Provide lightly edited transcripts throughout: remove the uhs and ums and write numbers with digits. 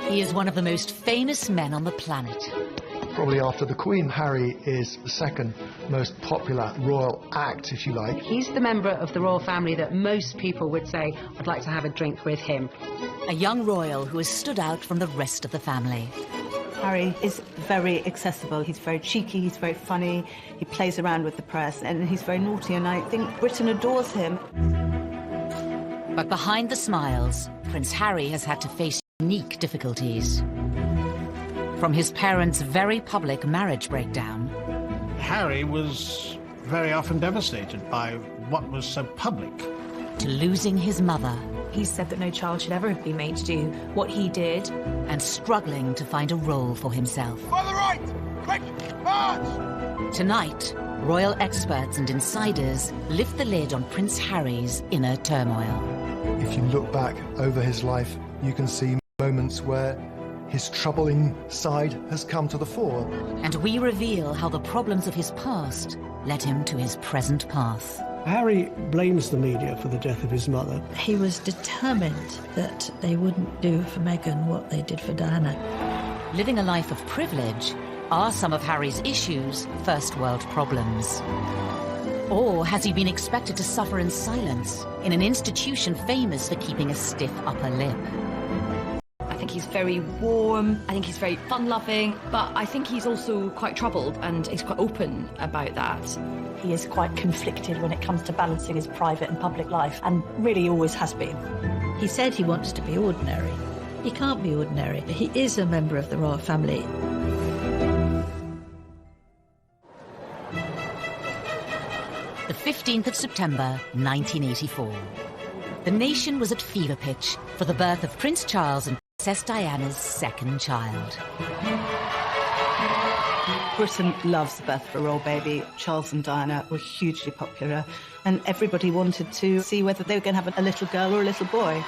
He is one of the most famous men on the planet. Probably after the Queen, Harry is the second most popular royal act, if you like. He's the member of the royal family that most people would say, I'd like to have a drink with him. A young royal who has stood out from the rest of the family. Harry is very accessible. He's very cheeky, he's very funny, he plays around with the press, and he's very naughty, and I think Britain adores him. But behind the smiles, Prince Harry has had to face unique difficulties. From his parents' very public marriage breakdown. Harry was very often devastated by what was so public. To losing his mother. He said that no child should ever have been made to do what he did. And struggling to find a role for himself. On the right! Quick! March! Tonight, royal experts and insiders lift the lid on Prince Harry's inner turmoil. If you look back over his life, you can see moments where his troubling side has come to the fore. And we reveal how the problems of his past led him to his present path. Harry blames the media for the death of his mother. He was determined that they wouldn't do for Meghan what they did for Diana. Living a life of privilege, are some of Harry's issues first world problems? Or has he been expected to suffer in silence in an institution famous for keeping a stiff upper lip? I think he's very warm, I think he's very fun-loving, but I think he's also quite troubled, and he's quite open about that. He is quite conflicted when it comes to balancing his private and public life, and really always has been. He said he wants to be ordinary. He can't be ordinary. He is a member of the royal family. The 15th of September, 1984. The nation was at fever pitch for the birth of Prince Charles and Princess Diana's second child. Britain loves the birth of a royal baby. Charles and Diana were hugely popular, and everybody wanted to see whether they were going to have a little girl or a little boy.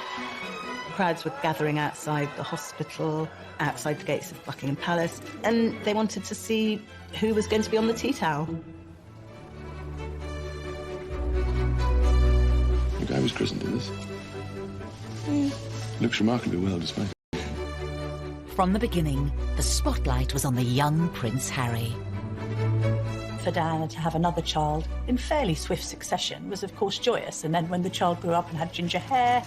Crowds were gathering outside the hospital, outside the gates of Buckingham Palace, and they wanted to see who was going to be on the tea towel. The guy was christened in this. Looks remarkably well displayed. From the beginning, the spotlight was on the young Prince Harry. For Diana to have another child in fairly swift succession was of course joyous, and then when the child grew up and had ginger hair,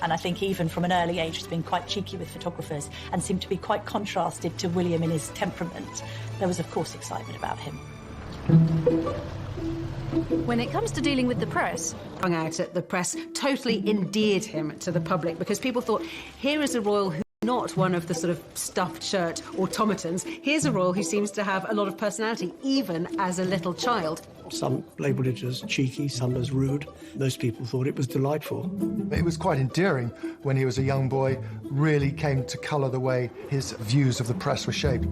and I think even from an early age has been quite cheeky with photographers and seemed to be quite contrasted to William in his temperament, there was of course excitement about him. When it comes to dealing with the press, Hung out at the press totally endeared him to the public because people thought, here is a royal who's not one of the sort of stuffed shirt automatons. Here's a royal who seems to have a lot of personality, even as a little child. Some labelled it as cheeky, some as rude. Those people thought it was delightful. It was quite endearing when he was a young boy, really came to colour the way his views of the press were shaped.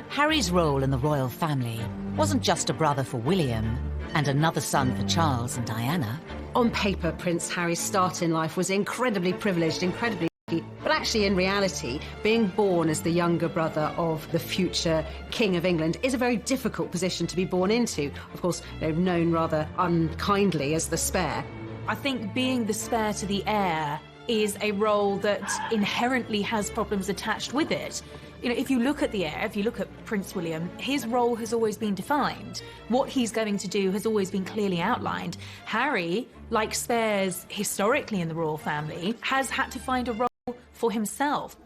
Harry's role in the royal family wasn't just a brother for William and another son for Charles and Diana. On paper, Prince Harry's start in life was incredibly privileged, incredibly lucky, but actually in reality, being born as the younger brother of the future King of England is a very difficult position to be born into. Of course, they're known rather unkindly as the spare. I think being the spare to the heir is a role that inherently has problems attached with it. You know, if you look at the heir, if you look at Prince William, his role has always been defined. What he's going to do has always been clearly outlined. Harry, like spares historically in the royal family, has had to find a role for himself.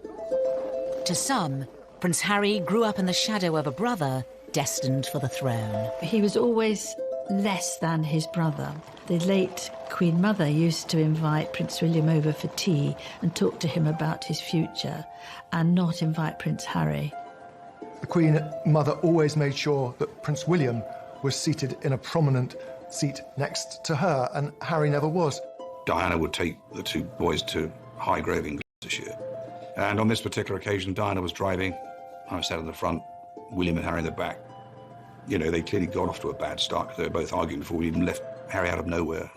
To some, Prince Harry grew up in the shadow of a brother destined for the throne. He was always less than his brother. The late Queen Mother used to invite Prince William over for tea and talk to him about his future, and not invite Prince Harry. The Queen Mother always made sure that Prince William was seated in a prominent seat next to her, and Harry never was. Diana would take the two boys to Highgrove in Gloucestershire. And on this particular occasion, Diana was driving. I was sat in the front, William and Harry in the back. You know, they clearly got off to a bad start because they were both arguing before we even left. Harry out of nowhere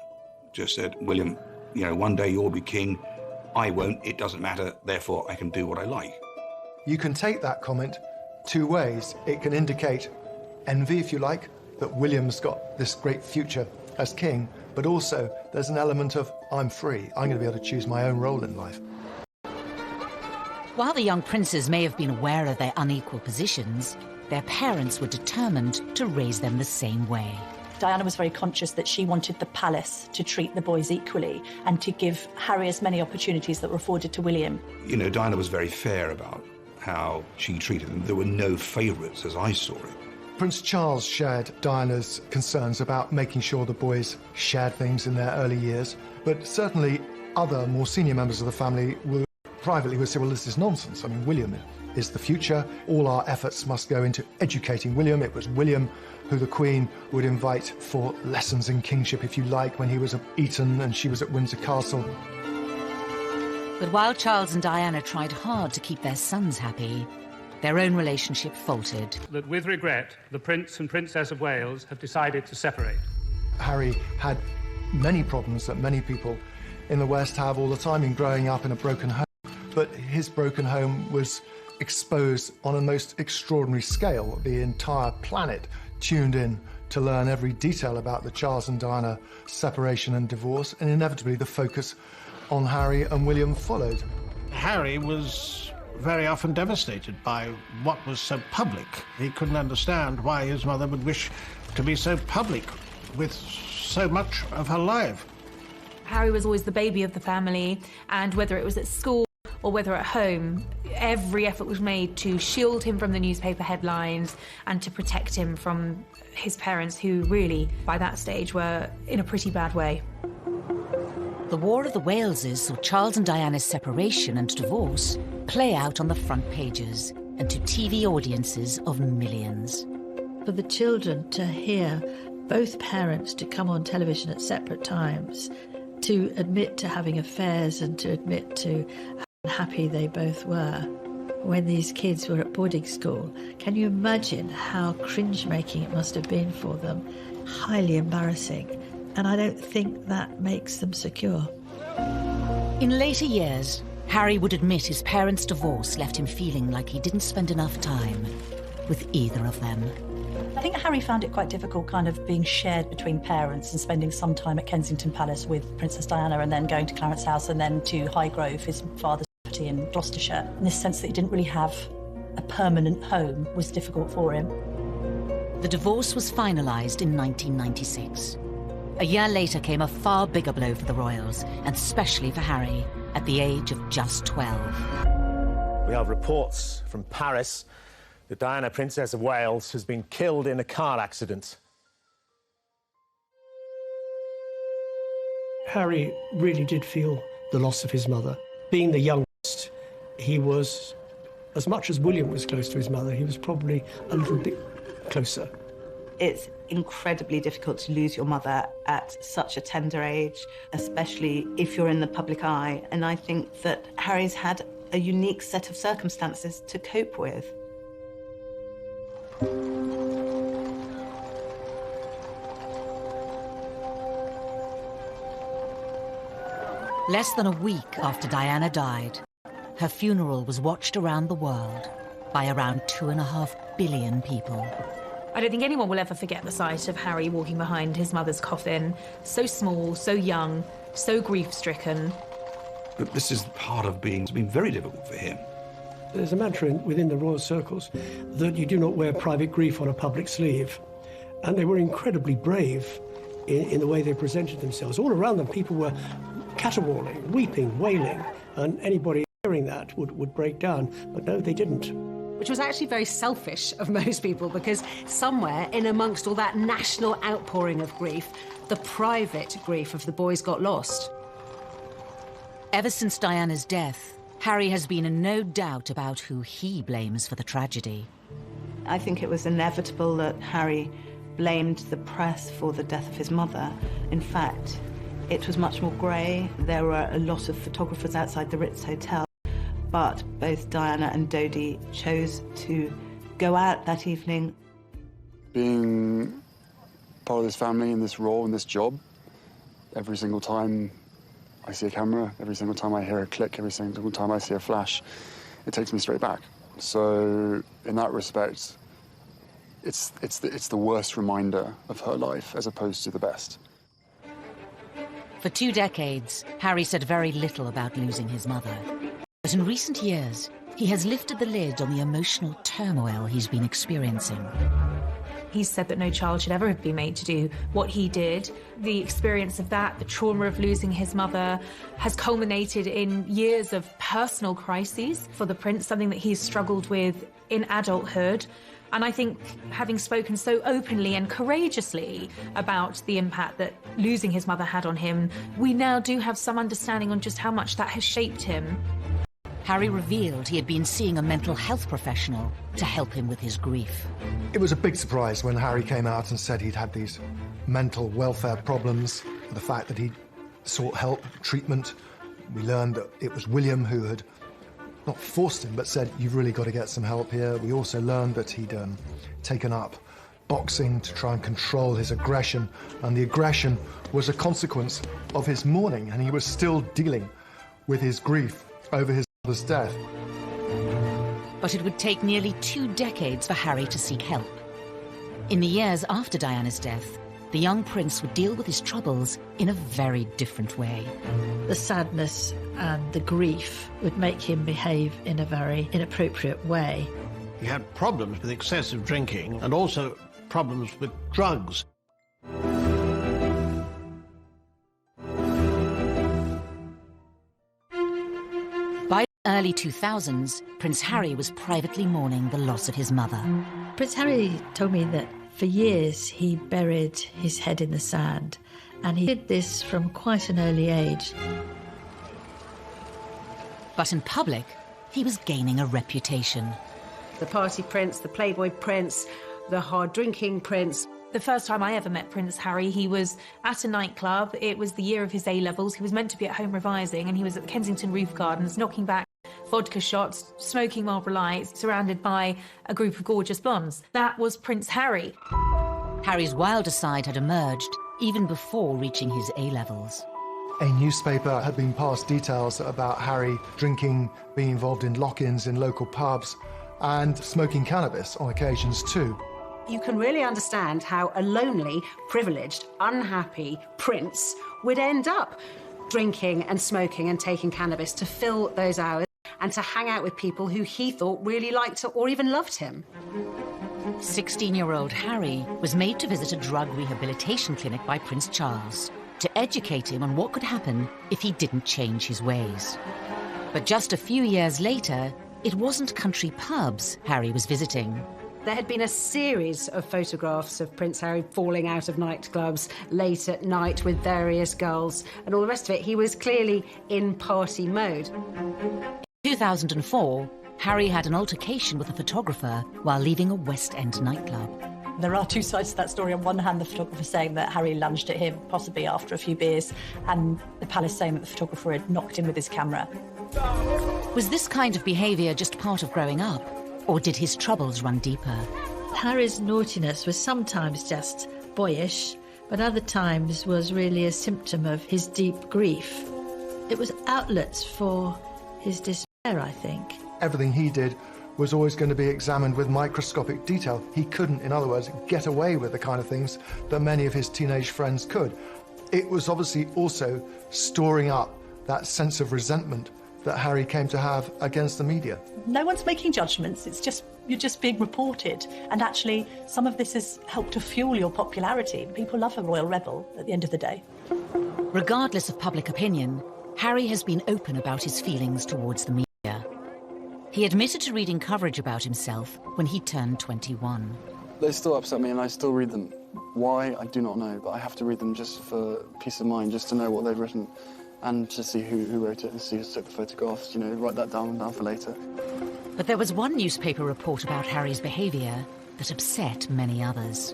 just said, William, you know, one day you'll be king. I won't. It doesn't matter. Therefore, I can do what I like. You can take that comment two ways. It can indicate envy, if you like, that William's got this great future as king, but also there's an element of, I'm free. I'm going to be able to choose my own role in life. While the young princes may have been aware of their unequal positions, their parents were determined to raise them the same way. Diana was very conscious that she wanted the palace to treat the boys equally and to give Harry as many opportunities that were afforded to William. You know, Diana was very fair about how she treated them. There were no favourites, as I saw it. Prince Charles shared Diana's concerns about making sure the boys shared things in their early years, but certainly other more senior members of the family were privately would say, well, this is nonsense. I mean, William is the future. All our efforts must go into educating William. It was William who the Queen would invite for lessons in kingship, if you like, when he was at Eton and she was at Windsor Castle. But while Charles and Diana tried hard to keep their sons happy, their own relationship faltered. That with regret, the Prince and Princess of Wales have decided to separate. Harry had many problems that many people in the West have all the time in growing up in a broken home. But his broken home was exposed on a most extraordinary scale. The entire planet tuned in to learn every detail about the Charles and Diana separation and divorce, and inevitably the focus on Harry and William followed. Harry was very often devastated by what was so public. He couldn't understand why his mother would wish to be so public with so much of her life. Harry was always the baby of the family, and whether it was at school or whether at home, every effort was made to shield him from the newspaper headlines and to protect him from his parents, who really, by that stage, were in a pretty bad way. The War of the Waleses saw Charles and Diana's separation and divorce play out on the front pages and to TV audiences of millions. For the children to hear both parents to come on television at separate times, to admit to having affairs and to admit to how happy they both were when these kids were at boarding school. Can you imagine how cringe-making it must have been for them? Highly embarrassing. And I don't think that makes them secure. In later years, Harry would admit his parents' divorce left him feeling like he didn't spend enough time with either of them. I think Harry found it quite difficult kind of being shared between parents and spending some time at Kensington Palace with Princess Diana and then going to Clarence House and then to Highgrove, his father's property in Gloucestershire. In this sense that he didn't really have a permanent home was difficult for him. The divorce was finalised in 1996. A year later came a far bigger blow for the royals, and especially for Harry, at the age of just 12. We have reports from Paris that Diana, Princess of Wales, has been killed in a car accident. Harry really did feel the loss of his mother. Being the youngest, he was, as much as William was close to his mother, he was probably a little bit closer. It's incredibly difficult to lose your mother at such a tender age, especially if you're in the public eye. And I think that Harry's had a unique set of circumstances to cope with. Less than a week after Diana died, her funeral was watched around the world by around 2.5 billion people. I don't think anyone will ever forget the sight of Harry walking behind his mother's coffin, so small, so young, so grief-stricken. But this is part of it's been very difficult for him. There's a mantra within the royal circles that you do not wear private grief on a public sleeve. And they were incredibly brave in the way they presented themselves. All around them, people were caterwauling, weeping, wailing, and anybody hearing that would break down. But no, they didn't. Which was actually very selfish of most people, because somewhere in amongst all that national outpouring of grief, the private grief of the boys got lost. Ever since Diana's death, Harry has been in no doubt about who he blames for the tragedy. I think it was inevitable that Harry blamed the press for the death of his mother. In fact, it was much more grey. There were a lot of photographers outside the Ritz Hotel, but both Diana and Dodi chose to go out that evening. Being part of this family in this role, in this job, every single time I see a camera, every single time I hear a click, every single time I see a flash, it takes me straight back. So in that respect, it's the worst reminder of her life as opposed to the best. For 2 decades, Harry said very little about losing his mother. But in recent years, he has lifted the lid on the emotional turmoil he's been experiencing. He said that no child should ever have been made to do what he did. The experience of that, the trauma of losing his mother, has culminated in years of personal crises for the prince, something that he's struggled with in adulthood. And I think, having spoken so openly and courageously about the impact that losing his mother had on him, we now do have some understanding on just how much that has shaped him. Harry revealed he had been seeing a mental health professional to help him with his grief. It was a big surprise when Harry came out and said he'd had these mental welfare problems, the fact that he'd sought help, treatment. We learned that it was William who had not forced him, but said, you've really got to get some help here. We also learned that he'd taken up boxing to try and control his aggression, and the aggression was a consequence of his mourning, and he was still dealing with his grief over his mother's death. But it would take nearly 2 decades for Harry to seek help. In the years after Diana's death, the young prince would deal with his troubles in a very different way. The sadness and the grief would make him behave in a very inappropriate way. He had problems with excessive drinking and also problems with drugs. By the early 2000s, Prince Harry was privately mourning the loss of his mother. Prince Harry told me that for years he buried his head in the sand, and he did this from quite an early age. But in public, he was gaining a reputation. The party prince, the playboy prince, the hard-drinking prince. The first time I ever met Prince Harry, he was at a nightclub. It was the year of his A-levels. He was meant to be at home revising, and he was at the Kensington Roof Gardens, knocking back vodka shots, smoking Marlboro Lights, surrounded by a group of gorgeous blondes. That was Prince Harry. Harry's wilder side had emerged even before reaching his A-levels. A newspaper had been passed details about Harry drinking, being involved in lock-ins in local pubs, and smoking cannabis on occasions too. You can really understand how a lonely, privileged, unhappy prince would end up drinking and smoking and taking cannabis to fill those hours and to hang out with people who he thought really liked or even loved him. 16-year-old Harry was made to visit a drug rehabilitation clinic by Prince Charles to educate him on what could happen if he didn't change his ways. But just a few years later, it wasn't country pubs Harry was visiting. There had been a series of photographs of Prince Harry falling out of nightclubs late at night with various girls and all the rest of it. He was clearly in party mode. In 2004, Harry had an altercation with a photographer while leaving a West End nightclub. There are two sides to that story. On one hand, the photographer saying that Harry lunged at him, possibly after a few beers, and the palace saying that the photographer had knocked him with his camera. Was this kind of behaviour just part of growing up, or did his troubles run deeper? Harry's naughtiness was sometimes just boyish, but other times was really a symptom of his deep grief. It was outlets for his despair, I think. Everything he did was always going to be examined with microscopic detail. He couldn't, in other words, get away with the kind of things that many of his teenage friends could. It was obviously also storing up that sense of resentment that Harry came to have against the media. No one's making judgments, you're just being reported. And actually, some of this has helped to fuel your popularity. People love a royal rebel at the end of the day. Regardless of public opinion, Harry has been open about his feelings towards the media. He admitted to reading coverage about himself when he turned 21. They still upset me and I still read them. Why, I do not know, but I have to read them just for peace of mind, just to know what they've written and to see who wrote it and see who took the photographs, write that down for later. But there was one newspaper report about Harry's behaviour that upset many others.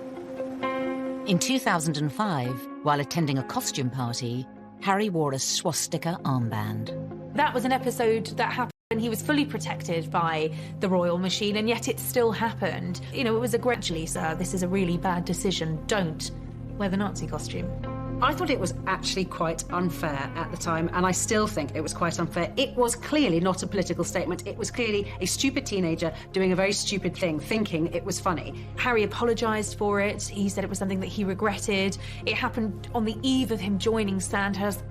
In 2005, while attending a costume party, Harry wore a swastika armband. That was an episode that happened and he was fully protected by the royal machine, and yet it still happened. It was a gradually, sir, this is a really bad decision. Don't wear the Nazi costume. I thought it was actually quite unfair at the time, and I still think it was quite unfair. It was clearly not a political statement. It was clearly a stupid teenager doing a very stupid thing, thinking it was funny. Harry apologised for it. He said it was something that he regretted. It happened on the eve of him joining Sandhurst.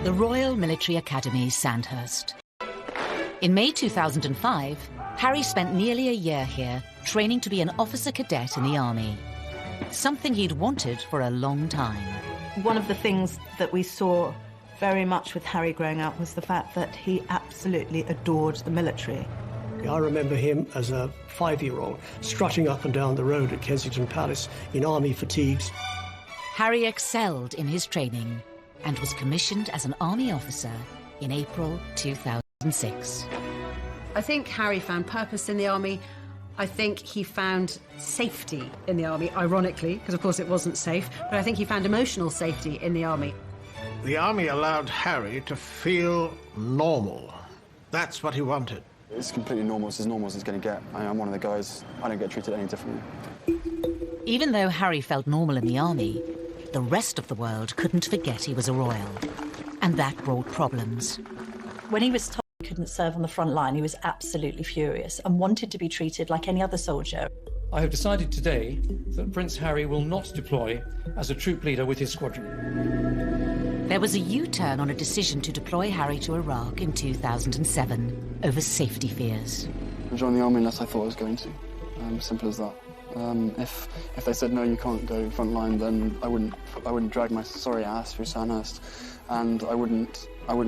The Royal Military Academy, Sandhurst. In May 2005, Harry spent nearly a year here, training to be an officer cadet in the army. Something he'd wanted for a long time. One of the things that we saw very much with Harry growing up was the fact that he absolutely adored the military. I remember him as a 5-year-old strutting up and down the road at Kensington Palace in army fatigues. Harry excelled in his training and was commissioned as an army officer in April 2006. I think Harry found purpose in the army. I think he found safety in the army, ironically, because of course it wasn't safe, but I think he found emotional safety in the army. The army allowed Harry to feel normal. That's what he wanted. It's completely normal. It's as normal as it's going to get. I'm one of the guys. I don't get treated any differently. Even though Harry felt normal in the army, the rest of the world couldn't forget he was a royal. And that brought problems. When he was told he couldn't serve on the front line, he was absolutely furious and wanted to be treated like any other soldier. I have decided today that Prince Harry will not deploy as a troop leader with his squadron. There was a U-turn on a decision to deploy Harry to Iraq in 2007 over safety fears. I joined the army unless I thought I was going to. Simple as that. If they said no, you can't go front line, then I wouldn't drag my sorry ass through Sandhurst, and I wouldn't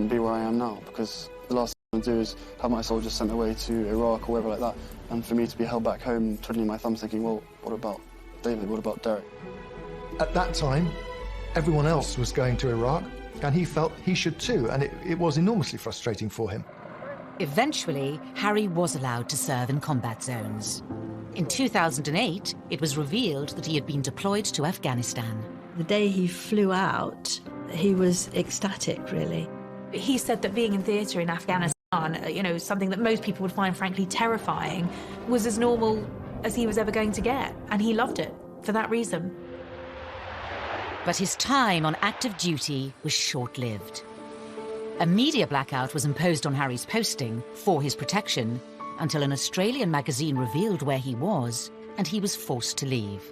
be where I am now, because the last thing I want to do is have my soldiers sent away to Iraq or wherever like that, and for me to be held back home twiddling my thumbs thinking, well, what about David, what about Derek? At that time, everyone else was going to Iraq, and he felt he should too, and it was enormously frustrating for him. Eventually, Harry was allowed to serve in combat zones. In 2008, it was revealed that he had been deployed to Afghanistan. The day he flew out, he was ecstatic, really. He said that being in theatre in Afghanistan, you know, something that most people would find frankly terrifying, was as normal as he was ever going to get, and he loved it for that reason. But his time on active duty was short-lived. A media blackout was imposed on Harry's posting for his protection until an Australian magazine revealed where he was, and he was forced to leave.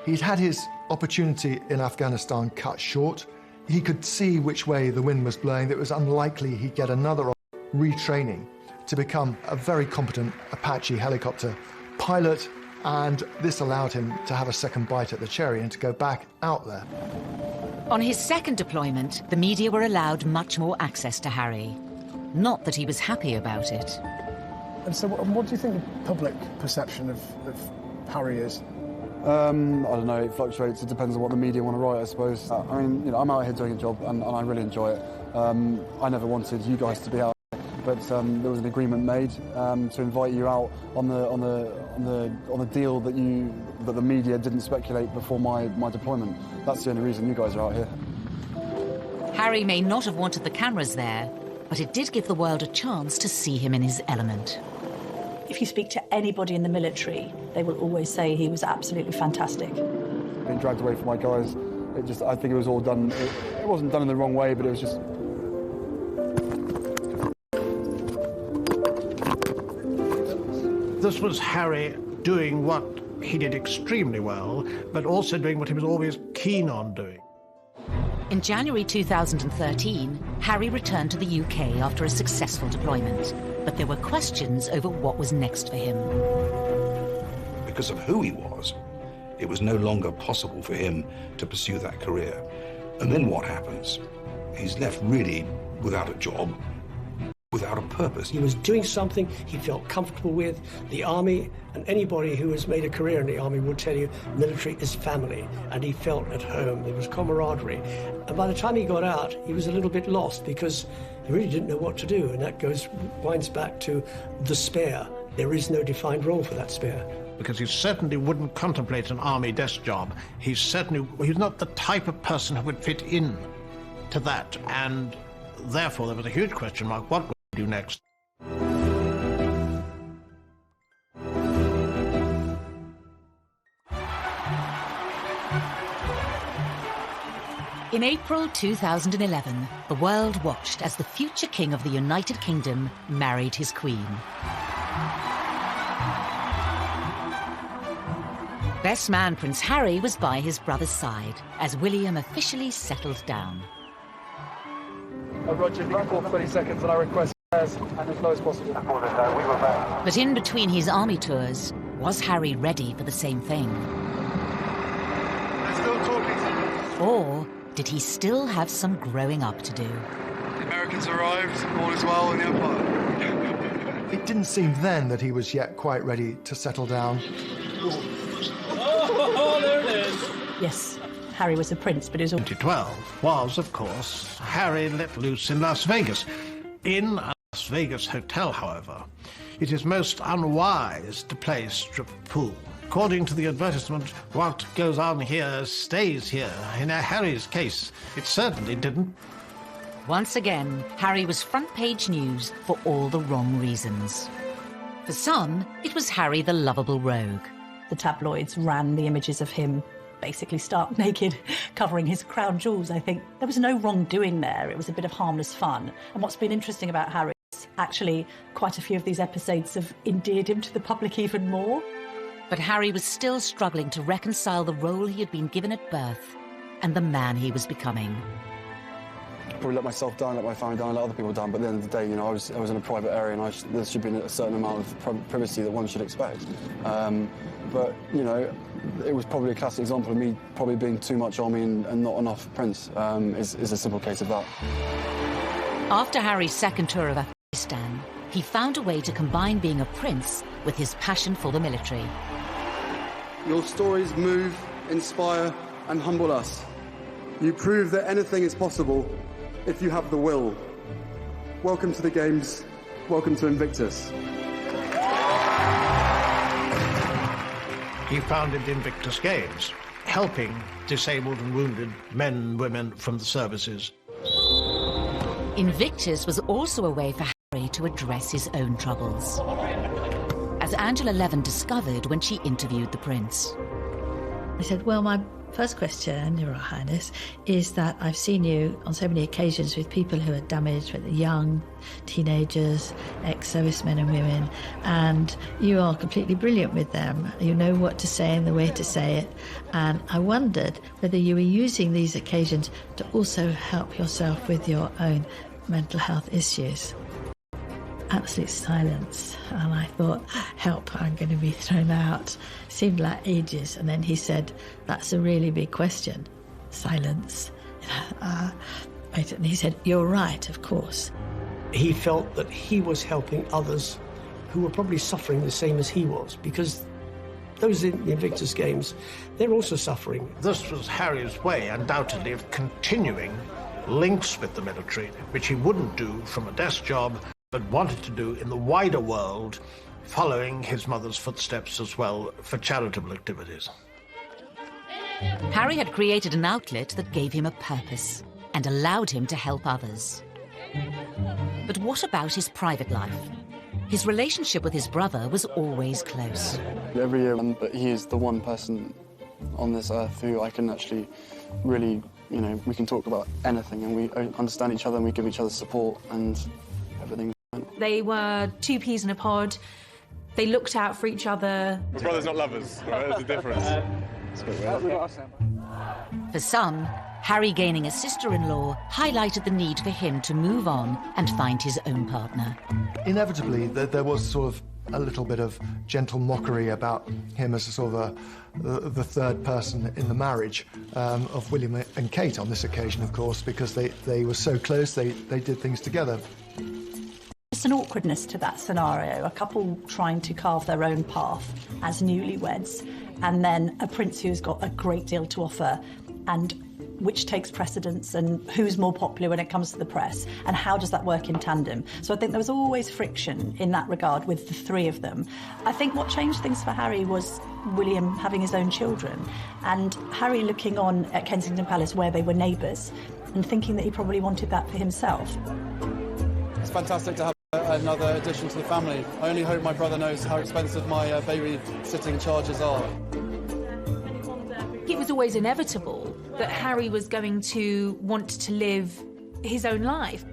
He'd had his opportunity in Afghanistan cut short. He could see which way the wind was blowing. It was unlikely he'd get another retraining to become a very competent Apache helicopter pilot, and this allowed him to have a second bite at the cherry and to go back out there. On his second deployment, the media were allowed much more access to Harry. Not that he was happy about it. And so what do you think the public perception of Harry is? I don't know, it fluctuates. It depends on what the media want to write, I suppose. I mean, you know, I'm out here doing a job and I really enjoy it. I never wanted you guys to be out here, but there was an agreement made to invite you out on the deal that the media didn't speculate before my deployment. That's the only reason you guys are out here. Harry may not have wanted the cameras there, but it did give the world a chance to see him in his element. If you speak to anybody in the military, they will always say he was absolutely fantastic. Being dragged away from my guys, I think it was all done, it wasn't done in the wrong way, but it was just... This was Harry doing what he did extremely well, but also doing what he was always keen on doing. In January 2013, Harry returned to the UK after a successful deployment, but there were questions over what was next for him. Because of who he was, it was no longer possible for him to pursue that career. And then what happens? He's left really without a job, without a purpose. He was doing something he felt comfortable with. The army, and anybody who has made a career in the army will tell you military is family, and he felt at home. There was camaraderie. And by the time he got out, he was a little bit lost because he really didn't know what to do, and that winds back to the spare. There is no defined role for that spare. Because he certainly wouldn't contemplate an army desk job. He's not the type of person who would fit in to that, and therefore there was a huge question mark. What would he do next? In April 2011, the world watched as the future king of the United Kingdom married his queen. Best man Prince Harry was by his brother's side as William officially settled down. Roger, if you can call 20 seconds and I request and as low as possible. But in between his army tours, was Harry ready for the same thing? They're still talking to you. Or did he still have some growing up to do? The Americans arrived, all is well in the Empire. It didn't seem then that he was yet quite ready to settle down. Oh, there it is. Yes, Harry was a prince, but he was... 2012 was, of course, Harry let loose in Las Vegas. In a Las Vegas hotel, however, it is most unwise to play strip pool. According to the advertisement, what goes on here stays here. In Harry's case, it certainly didn't. Once again, Harry was front-page news for all the wrong reasons. For some, it was Harry the lovable rogue. The tabloids ran the images of him basically stark naked, covering his crown jewels, I think. There was no wrongdoing there. It was a bit of harmless fun. And what's been interesting about Harry is actually quite a few of these episodes have endeared him to the public even more. But Harry was still struggling to reconcile the role he had been given at birth and the man he was becoming. Probably let myself down, let my family down, let other people down, but at the end of the day, you know, I was in a private area and there should be a certain amount of privacy that one should expect. But, you know, it was probably a classic example of me probably being too much army and not enough prince, is a simple case of that. After Harry's second tour of Afghanistan, he found a way to combine being a prince with his passion for the military. Your stories move, inspire and humble us. You prove that anything is possible if you have the will. Welcome to the Games. Welcome to Invictus. He founded Invictus Games, helping disabled and wounded men and women from the services. Invictus was also a way for Harry to address his own troubles, as Angela Levin discovered when she interviewed the prince. I said, well, my first question, Your Highness, is that I've seen you on so many occasions with people who are damaged, with young teenagers, ex-servicemen and women, and you are completely brilliant with them. You know what to say and the way to say it. And I wondered whether you were using these occasions to also help yourself with your own mental health issues. Absolute silence, and I thought, help, I'm going to be thrown out. Seemed like ages, and then he said, that's a really big question. Silence. And he said, you're right, of course. He felt that he was helping others who were probably suffering the same as he was, because those in the Invictus Games, they're also suffering. This was Harry's way, undoubtedly, of continuing links with the military, which he wouldn't do from a desk job, but wanted to do in the wider world, following his mother's footsteps as well for charitable activities. Harry had created an outlet that gave him a purpose and allowed him to help others. But what about his private life? His relationship with his brother was always close. Every year, he is the one person on this earth who I can actually really, you know, we can talk about anything and we understand each other and we give each other support and everything. They were two peas in a pod. They looked out for each other. My brothers not lovers, right? There's a difference. It's a bit weird. For some, Harry gaining a sister-in-law highlighted the need for him to move on and find his own partner. Inevitably, there was sort of a little bit of gentle mockery about him as a sort of the third person in the marriage of William and Kate on this occasion, of course, because they were so close, they did things together. There's an awkwardness to that scenario, a couple trying to carve their own path as newlyweds, and then a prince who's got a great deal to offer, and which takes precedence and who's more popular when it comes to the press, and how does that work in tandem? So I think there was always friction in that regard with the three of them. I think what changed things for Harry was William having his own children, and Harry looking on at Kensington Palace where they were neighbours and thinking that he probably wanted that for himself. It's fantastic to have another addition to the family. I only hope my brother knows how expensive my babysitting charges are. It was always inevitable that Harry was going to want to live his own life.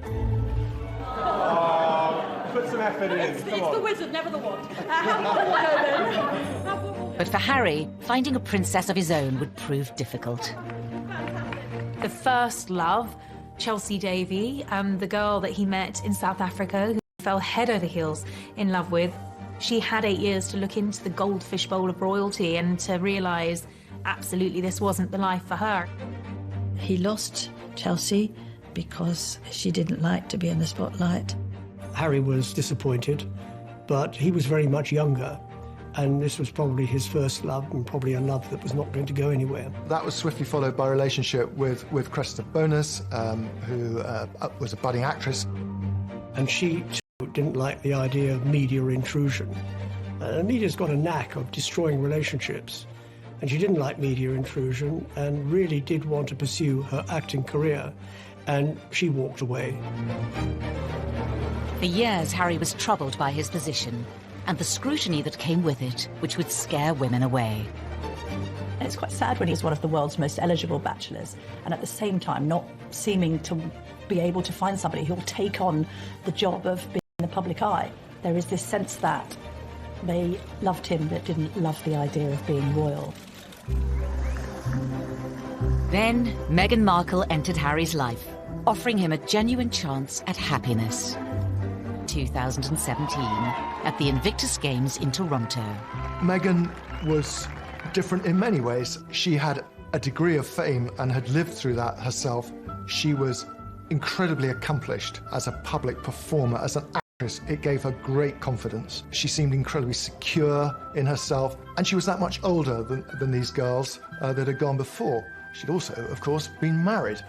Put some effort in. It's the wizard, never the wand. But for Harry, finding a princess of his own would prove difficult. The first love, Chelsea Davy, the girl that he met in South Africa, fell head over heels in love with. She had 8 years to look into the goldfish bowl of royalty and to realise absolutely this wasn't the life for her. He lost Chelsea because she didn't like to be in the spotlight. Harry was disappointed, but he was very much younger, and this was probably his first love, and probably a love that was not going to go anywhere. That was swiftly followed by a relationship with Cressida Bonas, who was a budding actress. And she too didn't like the idea of media intrusion. Media's got a knack of destroying relationships, and she didn't like media intrusion and really did want to pursue her acting career, and she walked away. For years, Harry was troubled by his position and the scrutiny that came with it, which would scare women away. It's quite sad when he's one of the world's most eligible bachelors, and at the same time not seeming to be able to find somebody who will take on the job of being in the public eye. There is this sense that they loved him but didn't love the idea of being royal. Then Meghan Markle entered Harry's life, offering him a genuine chance at happiness. 2017, at the Invictus Games in Toronto. Meghan was different in many ways. She had a degree of fame and had lived through that herself. She was incredibly accomplished as a public performer, as an actress. It gave her great confidence. She seemed incredibly secure in herself, and she was that much older than these girls that had gone before. She'd also, of course, been married,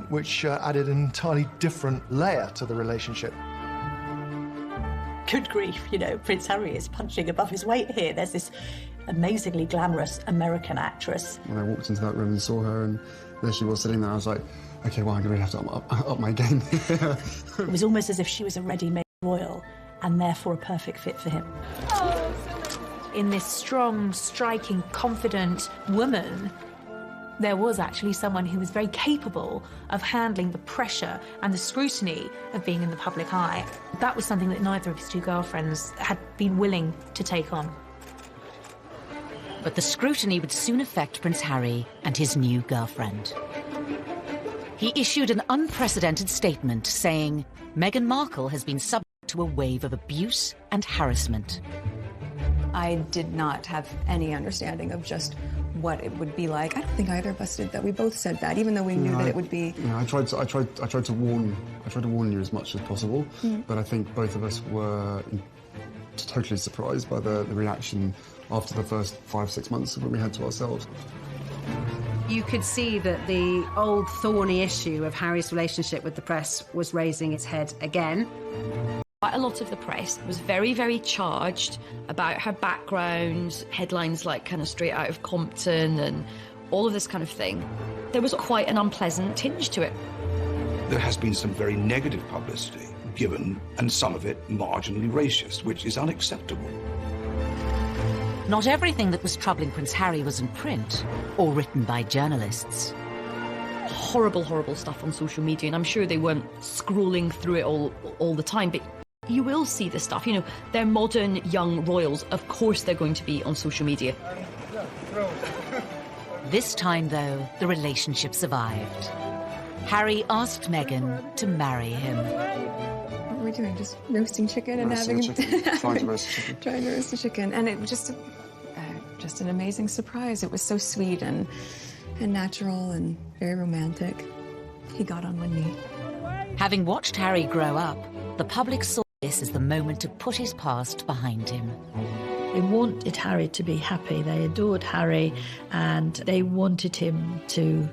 which added an entirely different layer to the relationship. Good grief, you know, Prince Harry is punching above his weight here. There's this amazingly glamorous American actress. When I walked into that room and saw her, and there she was sitting there, I was like, okay, well, I'm going to have to up my game. It was almost as if she was a ready-made royal, and therefore a perfect fit for him. In this strong, striking, confident woman, there was actually someone who was very capable of handling the pressure and the scrutiny of being in the public eye. That was something that neither of his two girlfriends had been willing to take on. But the scrutiny would soon affect Prince Harry and his new girlfriend. He issued an unprecedented statement saying, Meghan Markle has been subject to a wave of abuse and harassment. I did not have any understanding of just what it would be like. I don't think either of us did that. We both said that, even though we knew that it would be. Yeah, I tried to warn you as much as possible, but I think both of us were totally surprised by the reaction after the first 5-6 months when we had to ourselves. You could see that the old thorny issue of Harry's relationship with the press was raising its head again. Quite a lot of the press was very, very charged about her background, headlines like kind of straight out of Compton and all of this kind of thing. There was quite an unpleasant tinge to it. There has been some very negative publicity given, and some of it marginally racist, which is unacceptable. Not everything that was troubling Prince Harry was in print or written by journalists. Horrible, horrible stuff on social media, and I'm sure they weren't scrolling through it all the time, but you will see this stuff. You know, they're modern young royals. Of course they're going to be on social media. This time, though, the relationship survived. Harry asked Meghan to marry him. What were we doing? Just roasting chicken and having Trying to roast chicken. Trying to roast a chicken, and it was just an amazing surprise. It was so sweet and natural and very romantic. He got on one knee. Having watched Harry grow up, the public saw this as the moment to put his past behind him. They wanted Harry to be happy. They adored Harry, and they wanted him to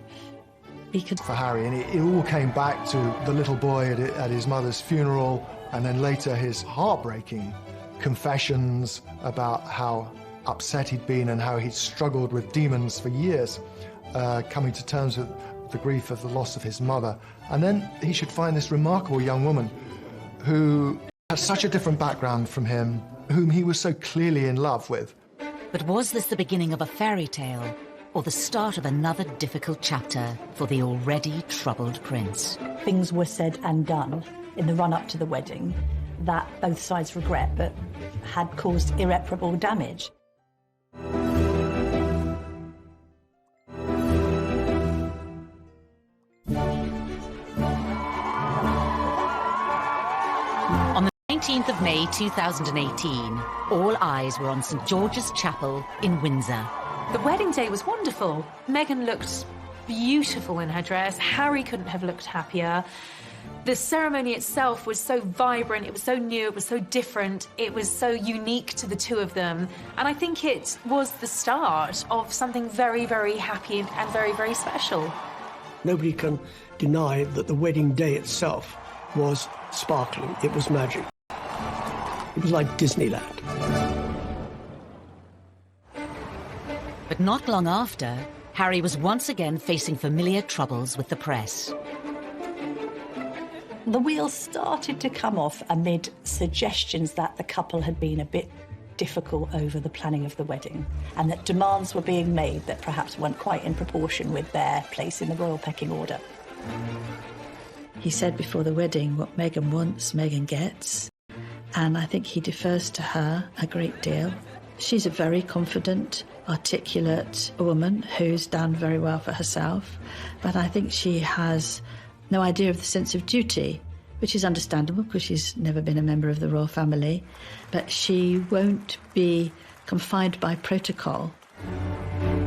be for Harry, and it all came back to the little boy at his mother's funeral, and then later his heartbreaking confessions about how upset he'd been and how he'd struggled with demons for years, coming to terms with the grief of the loss of his mother. And then he should find this remarkable young woman who had such a different background from him, whom he was so clearly in love with. But was this the beginning of a fairy tale, or the start of another difficult chapter for the already troubled prince? Things were said and done in the run-up to the wedding that both sides regret, but had caused irreparable damage. On the 19th of May 2018, all eyes were on St George's Chapel in Windsor. The wedding day was wonderful. Meghan looked beautiful in her dress. Harry couldn't have looked happier. The ceremony itself was so vibrant, it was so new, it was so different, it was so unique to the two of them. And I think it was the start of something very, very happy and very, very special. Nobody can deny that the wedding day itself was sparkling. It was magic. It was like Disneyland. But not long after, Harry was once again facing familiar troubles with the press. The wheels started to come off amid suggestions that the couple had been a bit difficult over the planning of the wedding, and that demands were being made that perhaps weren't quite in proportion with their place in the royal pecking order. He said before the wedding, what Meghan wants, Meghan gets. And I think he defers to her a great deal. She's a very confident, articulate woman who's done very well for herself. But I think she has no idea of the sense of duty, which is understandable because she's never been a member of the royal family. But she won't be confined by protocol.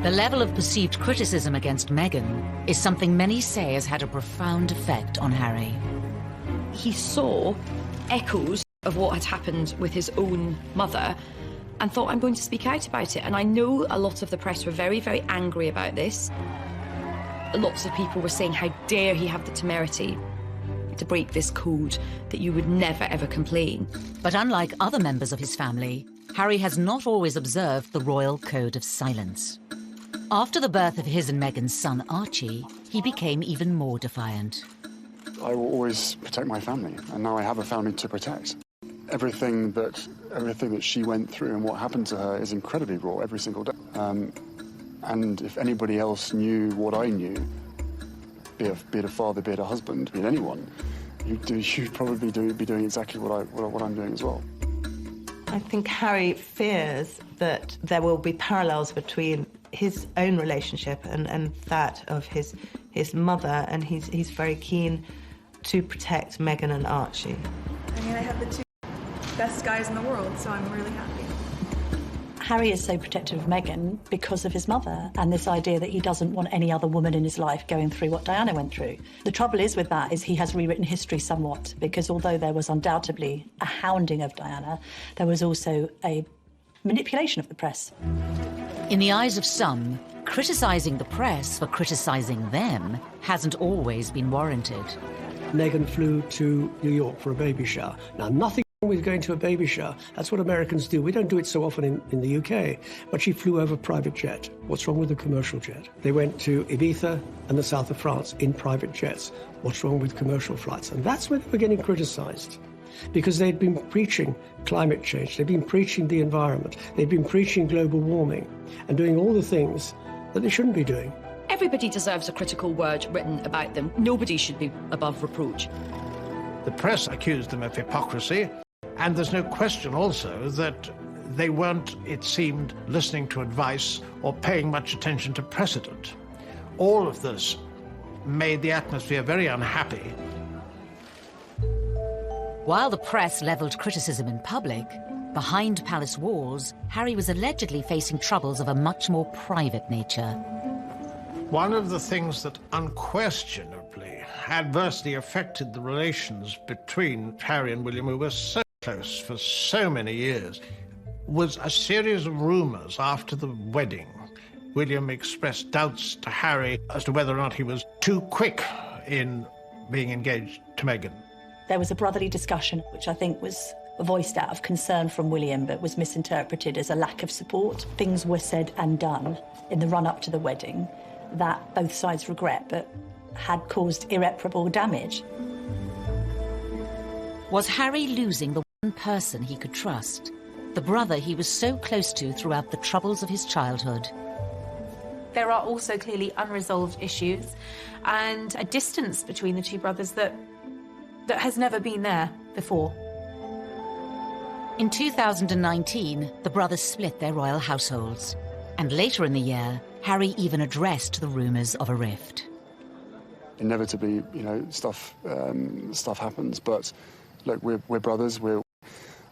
The level of perceived criticism against Meghan is something many say has had a profound effect on Harry. He saw echoes of what had happened with his own mother and thought, I'm going to speak out about it. And I know a lot of the press were very, very angry about this. Lots of people were saying, how dare he have the temerity to break this code, that you would never, ever complain. But unlike other members of his family, Harry has not always observed the royal code of silence. After the birth of his and Meghan's son, Archie, he became even more defiant. I will always protect my family, and now I have a family to protect. Everything that she went through and what happened to her is incredibly raw every single day. And if anybody else knew what I knew, be it a father, be it a husband, be it anyone, you'd probably be doing exactly what I'm doing as well. I think Harry fears that there will be parallels between his own relationship and that of his mother, and he's very keen to protect Meghan and Archie. I mean, I have the two best guys in the world, so I'm really happy. Harry is so protective of Meghan because of his mother and this idea that he doesn't want any other woman in his life going through what Diana went through. The trouble is with that is he has rewritten history somewhat, because although there was undoubtedly a hounding of Diana, there was also a manipulation of the press. In the eyes of some, criticising the press for criticising them hasn't always been warranted. Meghan flew to New York for a baby shower. Now, nothing wrong with going to a baby shower. That's what Americans do. We don't do it so often in the UK. But she flew over private jet. What's wrong with a commercial jet? They went to Ibiza and the south of France in private jets. What's wrong with commercial flights? And that's where they were getting criticised, because they'd been preaching climate change, they'd been preaching the environment, they'd been preaching global warming and doing all the things that they shouldn't be doing. Everybody deserves a critical word written about them. Nobody should be above reproach. The press accused them of hypocrisy, and there's no question also that they weren't, it seemed, listening to advice or paying much attention to precedent. All of this made the atmosphere very unhappy. While the press levelled criticism in public, behind palace walls, Harry was allegedly facing troubles of a much more private nature. One of the things that unquestionably adversely affected the relations between Harry and William, who were so close for so many years, was a series of rumours after the wedding. William expressed doubts to Harry as to whether or not he was too quick in being engaged to Meghan. There was a brotherly discussion, which I think was voiced out of concern from William, but was misinterpreted as a lack of support. Things were said and done in the run-up to the wedding that both sides regret, but had caused irreparable damage. Was Harry losing the one person he could trust? The brother he was so close to throughout the troubles of his childhood? There are also clearly unresolved issues and a distance between the two brothers that has never been there before. In 2019, the brothers split their royal households. And later in the year, Harry even addressed the rumours of a rift. Inevitably, stuff happens, but look, we're brothers.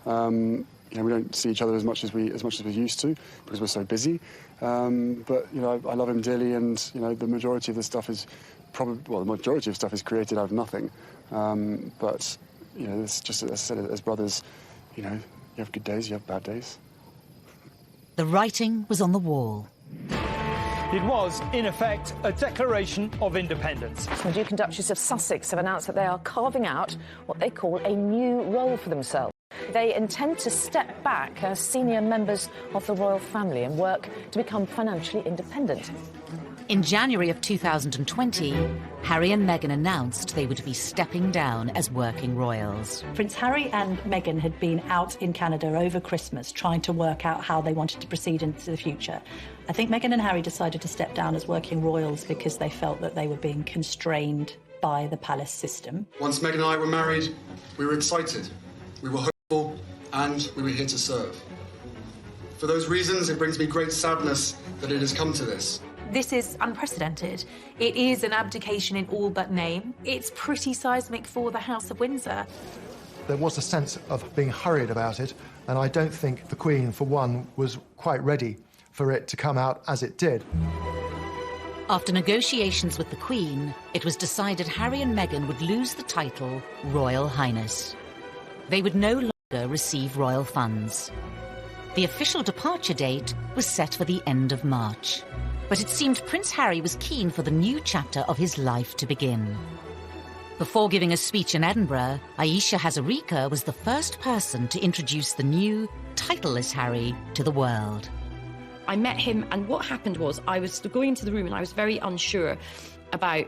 You know, we don't see each other as much as we used to because we're so busy. But you know, I love him dearly, and you know, the majority of the stuff is the majority of stuff is created out of nothing. But you know, it's just, as I said, as brothers, you know, you have good days, you have bad days. The writing was on the wall. It was, in effect, a declaration of independence. The Duke and Duchess of Sussex have announced that they are carving out what they call a new role for themselves. They intend to step back as senior members of the royal family and work to become financially independent. In January of 2020, Harry and Meghan announced they would be stepping down as working royals. Prince Harry and Meghan had been out in Canada over Christmas trying to work out how they wanted to proceed into the future. I think Meghan and Harry decided to step down as working royals because they felt that they were being constrained by the palace system. Once Meghan and I were married, we were excited, we were hopeful, and we were here to serve. For those reasons, it brings me great sadness that it has come to this. This is unprecedented. It is an abdication in all but name. It's pretty seismic for the House of Windsor. There was a sense of being hurried about it, and I don't think the Queen, for one, was quite ready for it to come out as it did. After negotiations with the Queen, it was decided Harry and Meghan would lose the title Royal Highness. They would no longer receive royal funds. The official departure date was set for the end of March. But it seemed Prince Harry was keen for the new chapter of his life to begin. Before giving a speech in Edinburgh, Ayesha Hazarika was the first person to introduce the new, titleless Harry to the world. I met him, and what happened was I was going into the room and I was very unsure about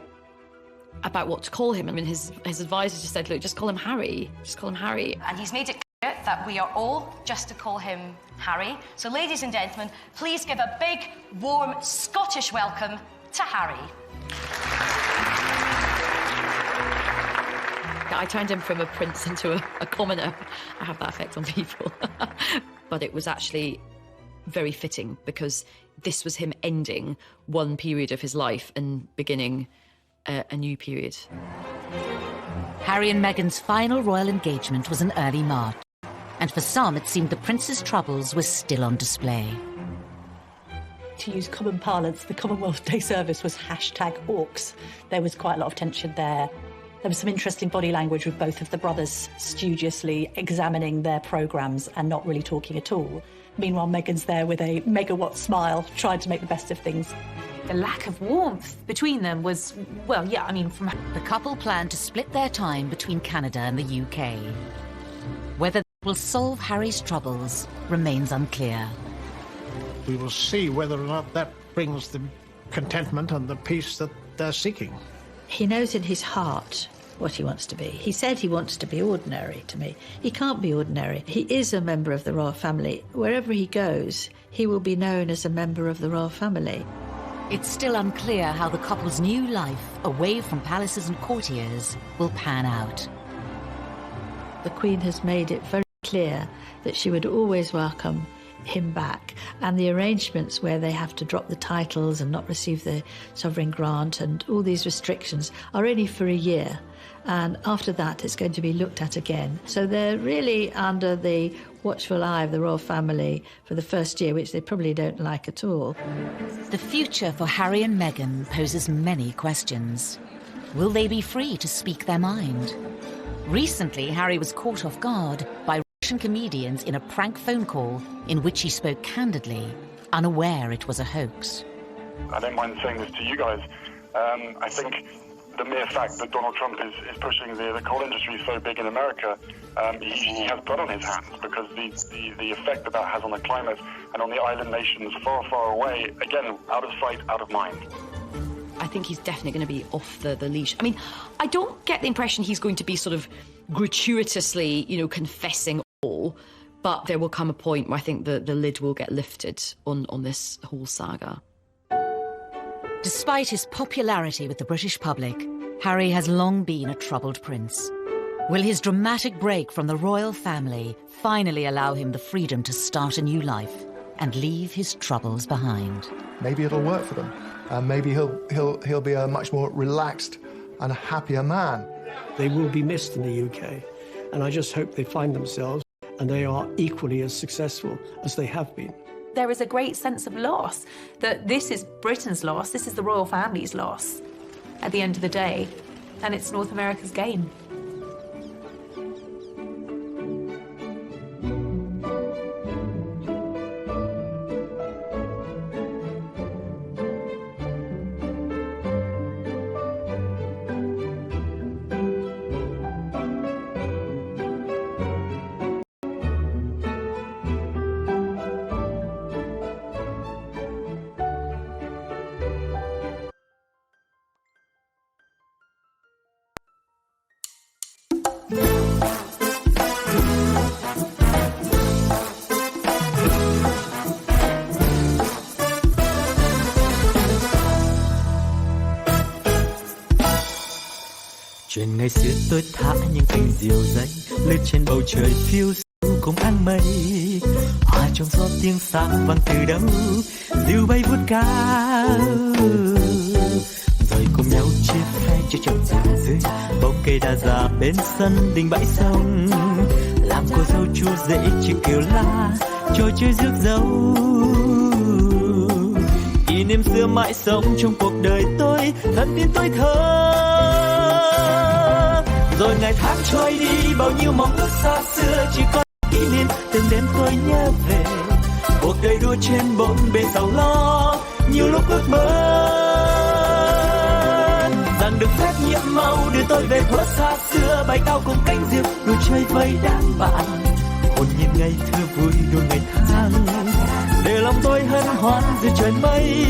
what to call him. I mean, his advisor just said, look, just call him Harry. Just call him Harry. And he's made it clear that we are all just to call him Harry. So, ladies and gentlemen, please give a big, warm Scottish welcome to Harry. I turned him from a prince into a commoner. I have that effect on people. But it was actually very fitting because this was him ending one period of his life and beginning a new period. Harry and Meghan's final royal engagement was in early March, and for some it seemed the prince's troubles were still on display. To use common parlance, the Commonwealth Day service was #AUKS. There was quite a lot of tension there. There was some interesting body language with both of the brothers studiously examining their programmes and not really talking at all. Meanwhile, Meghan's there with a megawatt smile, trying to make the best of things. The lack of warmth between them was, well, yeah, I mean, from... The couple planned to split their time between Canada and the UK. Whether it will solve Harry's troubles remains unclear. We will see whether or not that brings the contentment and the peace that they're seeking. He knows in his heart what he wants to be. He said he wants to be ordinary to me. He can't be ordinary. He is a member of the royal family. Wherever he goes, he will be known as a member of the royal family. It's still unclear how the couple's new life, away from palaces and courtiers, will pan out. The Queen has made it very clear that she would always welcome him back, and the arrangements where they have to drop the titles and not receive the sovereign grant and all these restrictions are only for a year, and after that it's going to be looked at again. So they're really under the watchful eye of the royal family for the first year, which they probably don't like at all. The future for Harry and Meghan poses many questions. Will they be free to speak their mind? Recently, Harry was caught off guard by Russian comedians in a prank phone call in which he spoke candidly, unaware it was a hoax. I don't mind saying this to you guys. I think the mere fact that Donald Trump is pushing the coal industry so big in America, he has blood on his hands, because the effect that has on the climate and on the island nations far, far away, again, out of sight, out of mind. I think he's definitely going to be off the leash. I mean, I don't get the impression he's going to be sort of gratuitously, confessing all, but there will come a point where I think the lid will get lifted on this whole saga. Despite his popularity with the British public, Harry has long been a troubled prince. Will his dramatic break from the royal family finally allow him the freedom to start a new life and leave his troubles behind? Maybe it'll work for them. Maybe he'll be a much more relaxed and happier man. They will be missed in the UK, and I just hope they find themselves and they are equally as successful as they have been. There is a great sense of loss, that this is Britain's loss, this is the royal family's loss at the end of the day, and it's North America's gain. Chuyện ngày xưa tôi thả những cành diều dây lướt trên bầu trời phiêu du cùng áng mây, hòa trong gió tiếng sáng vang từ đâu diều bay vút cao, rồi cùng nhau chia phe cho chọn rừng dưới bóng cây đa già bên sân đình bãi sông, làm cô dâu chú rể chỉ kêu la trò chơi rước dâu. Kỷ niệm xưa mãi sống trong cuộc đời tôi, thân tin tôi thơ. Rồi ngày tháng trôi đi, bao nhiêu mong ước xa xưa chỉ còn kỷ niệm. Từng đêm tôi nhớ về cuộc đời đua trên bốn bề sầu lo, nhiều lúc ước mơ rằng được phép nhiệm màu đưa tôi về thuở xa xưa, bay cao cùng cánh diều đua chơi với đám bạn, hồn nhiên ngày thơ vui đua ngày tháng, để lòng tôi hân hoan dưới trời mây.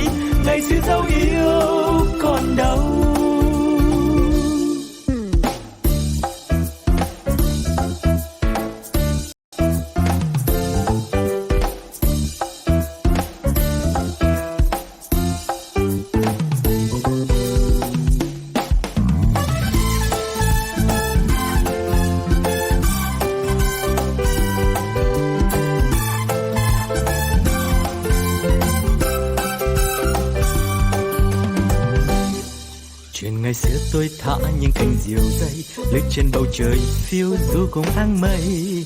Ngày xưa dấu yêu còn đâu. Ngày xưa tôi thả những cành diều dây lướt trên bầu trời phiêu du cùng áng mây,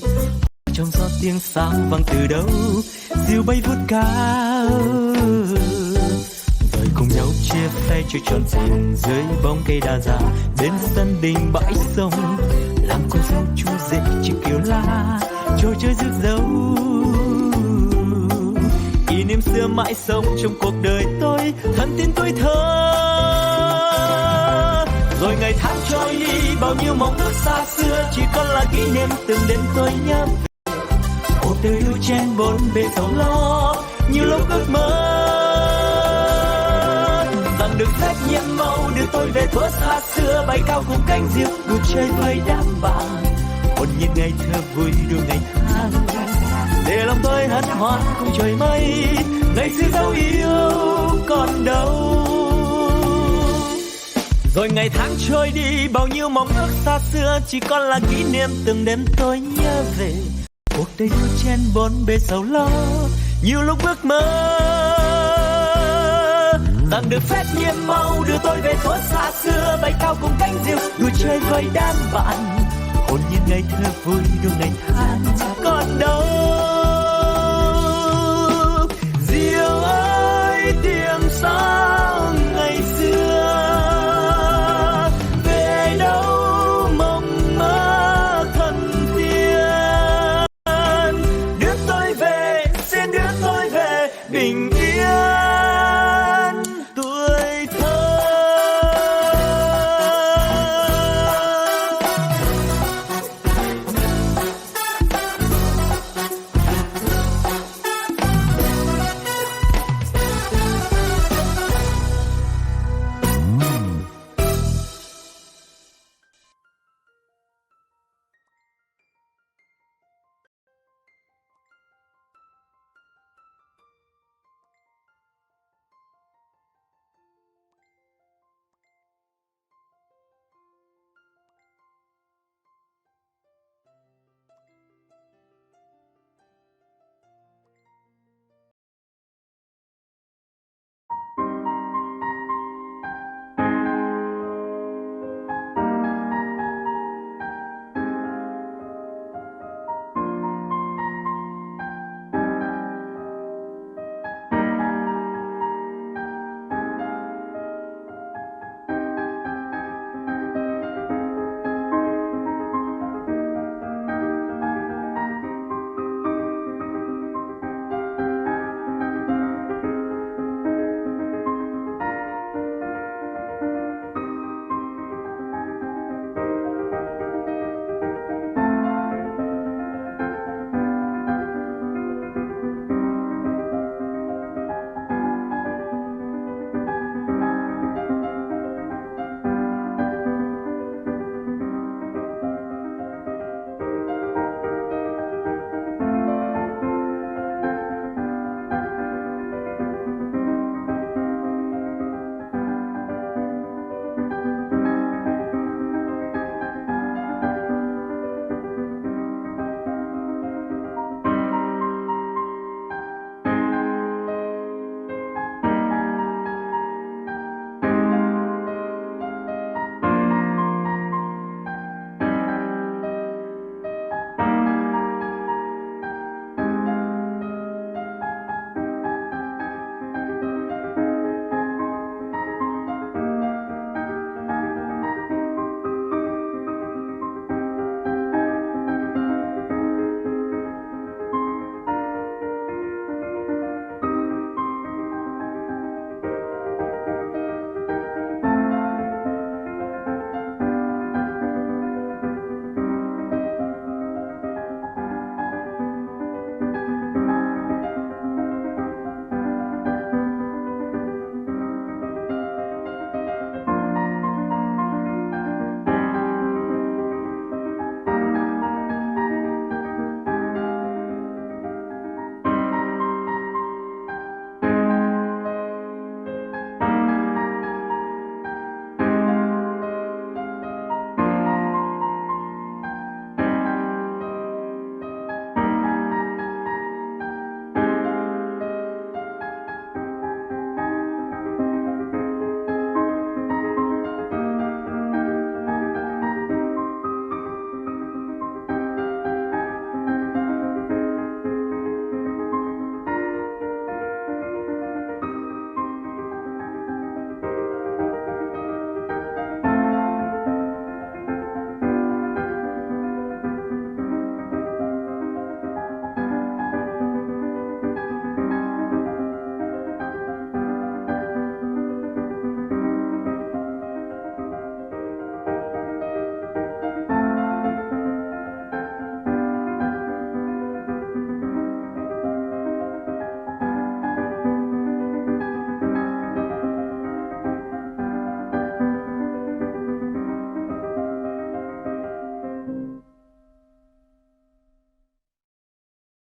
trong gió tiếng sáng vang từ đâu diều bay vút cao, rồi cùng nhau chia phe chơi tròn rừng dưới bóng cây đa già bên sân đình bãi sông, làm cô dâu chú rể chỉ kêu la trò chơi rước dâu. Kỷ niệm xưa mãi sống trong cuộc đời tôi, thân tin tôi thơ. Rồi ngày tháng trôi đi, bao nhiêu mong ước xa xưa chỉ còn là kỷ niệm. Từng đêm tôi nhớ về cuộc đời đua trên bốn bề sầu lo, nhiều lúc ước mơ rằng được phép nhiệm màu đưa tôi về thuở xa xưa, bay cao cùng cánh diều đua chơi với đám bạn, hồn nhiên ngày thơ vui đua ngày tháng, để lòng tôi hân hoan cùng trời mây. Ngày xưa dấu yêu còn đâu. Rồi ngày tháng trôi đi, bao nhiêu mong ước xa xưa chỉ còn là kỷ niệm. Từng đêm tôi nhớ về cuộc đời đua trên bốn bề sầu lo, nhiều lúc ước mơ rằng được phép nhiệm màu đưa tôi về thuở xa xưa, bay cao cùng cánh diều đua chơi với đám bạn, hồn nhiên ngày thơ vui đua ngày tháng còn đâu. Diều ơi tiếng sao ngày xưa, bình yên tuổi thơ.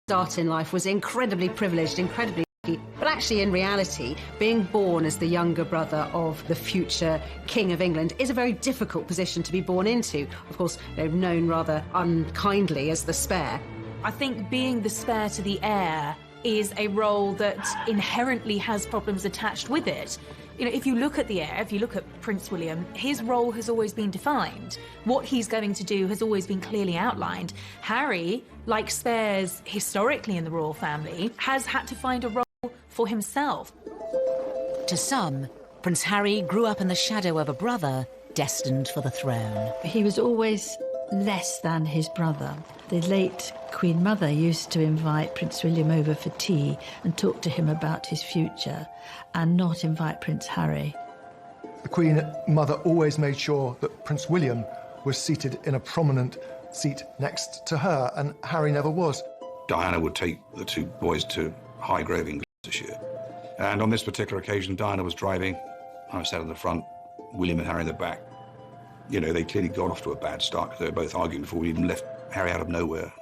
start in life was incredibly privileged, incredibly lucky, but actually in reality, being born as the younger brother of the future King of England is a very difficult position to be born into. Of course, they're known rather unkindly as the spare. I think being the spare to the heir is a role that inherently has problems attached with it. You know, if you look at the heir, if you look at Prince William, his role has always been defined. What he's going to do has always been clearly outlined. Harry, like spares historically in the royal family, has had to find a role for himself. To some, Prince Harry grew up in the shadow of a brother destined for the throne. He was always less than his brother. The late Queen Mother used to invite Prince William over for tea and talk to him about his future, and not invite Prince Harry. The Queen Mother always made sure that Prince William was seated in a prominent seat next to her, and Harry never was. Diana would take the two boys to Highgrove in Gloucestershire. And on this particular occasion, Diana was driving. I was sat in the front, William and Harry in the back. You know, they clearly got off to a bad start because they were both arguing before we even left. Harry out of nowhere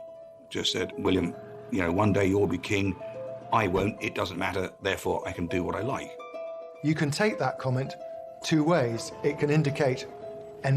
just said, William, you know, one day you'll be king. I won't. It doesn't matter. Therefore, I can do what I like. You can take that comment two ways. It can indicate